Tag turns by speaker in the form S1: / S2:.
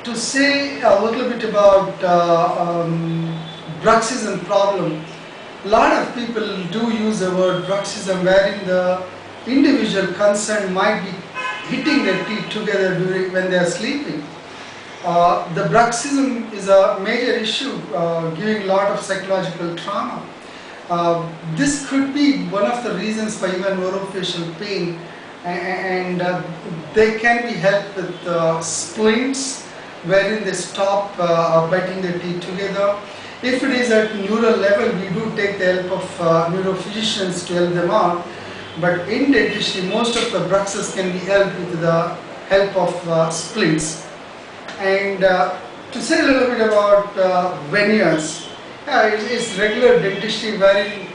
S1: To say a little bit about bruxism problem, a lot of people do use the word bruxism wherein the individual concerned might be hitting their teeth together when they are sleeping. The bruxism is a major issue, giving a lot of psychological trauma. This could be one of the reasons for even orofacial pain, and they can be helped with splints wherein they stop biting their teeth together. If it is at neural level, we do take the help of neurophysicians to help them out, but in dentistry most of the bruxes can be helped with the help of splints. And to say a little bit about veneers, it's regular dentistry wherein